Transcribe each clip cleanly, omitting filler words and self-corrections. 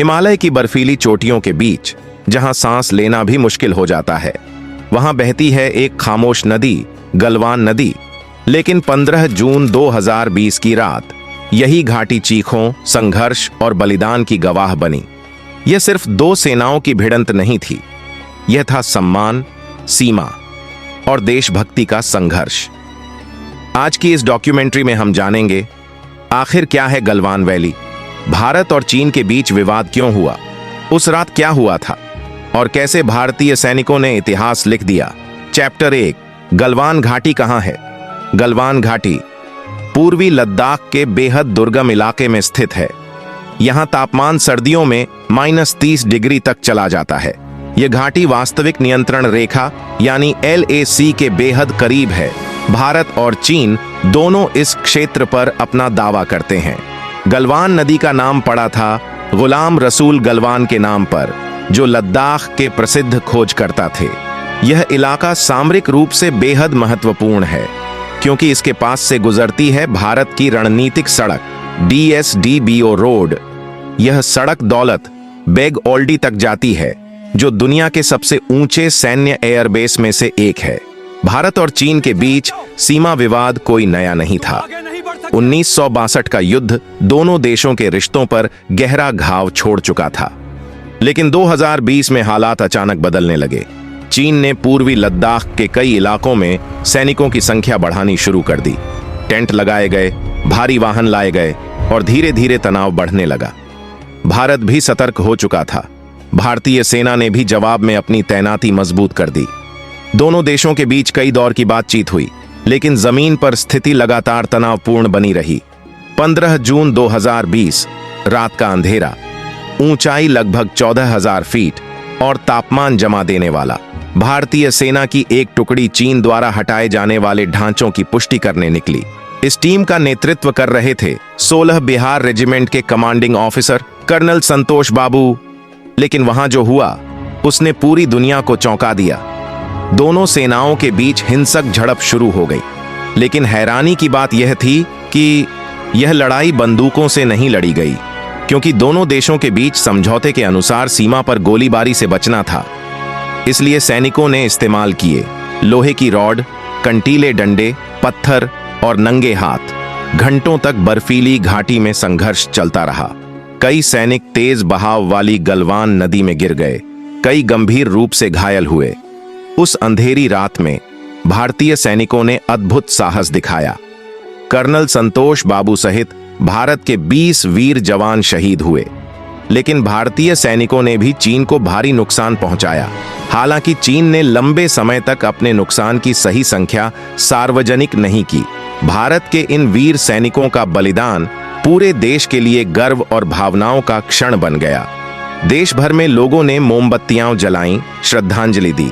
हिमालय की बर्फीली चोटियों के बीच, जहां सांस लेना भी मुश्किल हो जाता है, वहां बहती है एक खामोश नदी, गलवान नदी। लेकिन 15 जून 2020 की रात यही घाटी चीखों, संघर्ष और बलिदान की गवाह बनी। यह सिर्फ दो सेनाओं की भिड़ंत नहीं थी, यह था सम्मान, सीमा और देशभक्ति का संघर्ष। आज की इस डॉक्यूमेंट्री में हम जानेंगे आखिर क्या है गलवान वैली, भारत और चीन के बीच विवाद क्यों हुआ, उस रात क्या हुआ था और कैसे भारतीय सैनिकों ने इतिहास लिख दिया। चैप्टर 1, गलवान घाटी कहां है। गलवान घाटी पूर्वी लद्दाख के बेहद दुर्गम इलाके में स्थित है। यहां तापमान सर्दियों में -30 डिग्री तक चला जाता है। यह घाटी वास्तविक नियंत्रण रेखा यानी LAC के बेहद करीब है। भारत और चीन दोनों इस क्षेत्र पर अपना दावा करते हैं। गलवान नदी का नाम पड़ा था गुलाम रसूल गलवान के नाम पर, जो लद्दाख के प्रसिद्ध खोजकर्ता थे। यह इलाका सामरिक रूप से बेहद महत्वपूर्ण है क्योंकि इसके पास से गुजरती है भारत की रणनीतिक सड़क DSDBO रोड। यह सड़क दौलत बेग ओल्डी तक जाती है, जो दुनिया के सबसे ऊंचे सैन्य एयरबेस में से एक है। भारत और चीन के बीच सीमा विवाद कोई नया नहीं था। 1962 का युद्ध दोनों देशों के रिश्तों पर गहरा घाव छोड़ चुका था। लेकिन 2020 में हालात अचानक बदलने लगे। चीन ने पूर्वी लद्दाख के कई इलाकों में सैनिकों की संख्या बढ़ानी शुरू कर दी। टेंट लगाए गए, भारी वाहन लाए गए और धीरे धीरे तनाव बढ़ने लगा। भारत भी सतर्क हो चुका था। भारतीय सेना ने भी जवाब में अपनी तैनाती मजबूत कर दी। दोनों देशों के बीच कई दौर की बातचीत हुई, लेकिन जमीन पर स्थिति लगातार तनावपूर्ण बनी रही। 15 जून 2020 रात का अंधेरा, ऊंचाई लगभग 14,000 फीट और तापमान जमा देने वाला। भारतीय सेना की एक टुकड़ी चीन द्वारा हटाए जाने वाले ढांचों की पुष्टि करने निकली। इस टीम का नेतृत्व कर रहे थे 16 बिहार रेजिमेंट के कमांडिंग ऑफिसर कर्नल संतोष बाबू। लेकिन वहां जो हुआ उसने पूरी दुनिया को चौंका दिया। दोनों सेनाओं के बीच हिंसक झड़प शुरू हो गई। लेकिन हैरानी की बात यह थी कि यह लड़ाई बंदूकों से नहीं लड़ी गई, क्योंकि दोनों देशों के बीच समझौते के अनुसार सीमा पर गोलीबारी से बचना था। इसलिए सैनिकों ने इस्तेमाल किए लोहे की रॉड, कंटीले डंडे, पत्थर और नंगे हाथ। घंटों तक बर्फीली घाटी में संघर्ष चलता रहा। कई सैनिक तेज बहाव वाली गलवान नदी में गिर गए, कई गंभीर रूप से घायल हुए। उस अंधेरी रात में भारतीय सैनिकों ने अद्भुत साहस दिखाया। कर्नल संतोष बाबू सहित भारत के 20 वीर जवान शहीद हुए। लेकिन भारतीय सैनिकों ने भी चीन को भारी नुकसान पहुंचाया। हालांकि चीन ने लंबे समय तक अपने नुकसान की सही संख्या सार्वजनिक नहीं की। भारत के इन वीर सैनिकों का बलिदान पूरे देश के लिए गर्व और भावनाओं का क्षण बन गया। देश भर में लोगों ने मोमबत्तियां जलाईं, श्रद्धांजलि दी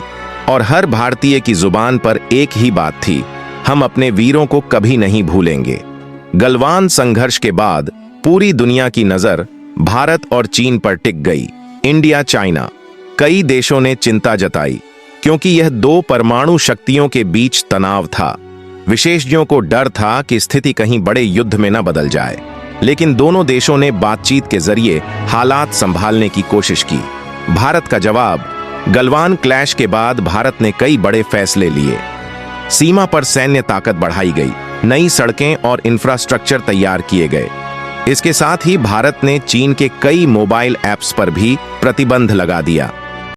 और हर भारतीय की जुबान पर एक ही बात थी, हम अपने वीरों को कभी नहीं भूलेंगे। गलवान संघर्ष के बाद पूरी दुनिया की नजर भारत और चीन पर टिक गई। इंडिया, चाइना, कई देशों ने चिंता जताई क्योंकि यह दो परमाणु शक्तियों के बीच तनाव था। विशेषज्ञों को डर था कि स्थिति कहीं बड़े युद्ध में न बदल जाए। लेकिन दोनों देशों ने बातचीत के जरिए हालात संभालने की कोशिश की। भारत का जवाब, गलवान क्लैश के बाद भारत ने कई बड़े फैसले लिए। सीमा पर सैन्य ताकत बढ़ाई गई, नई सड़कें और इंफ्रास्ट्रक्चर तैयार किए गए। इसके साथ ही भारत ने चीन के कई मोबाइल ऐप्स पर भी प्रतिबंध लगा दिया।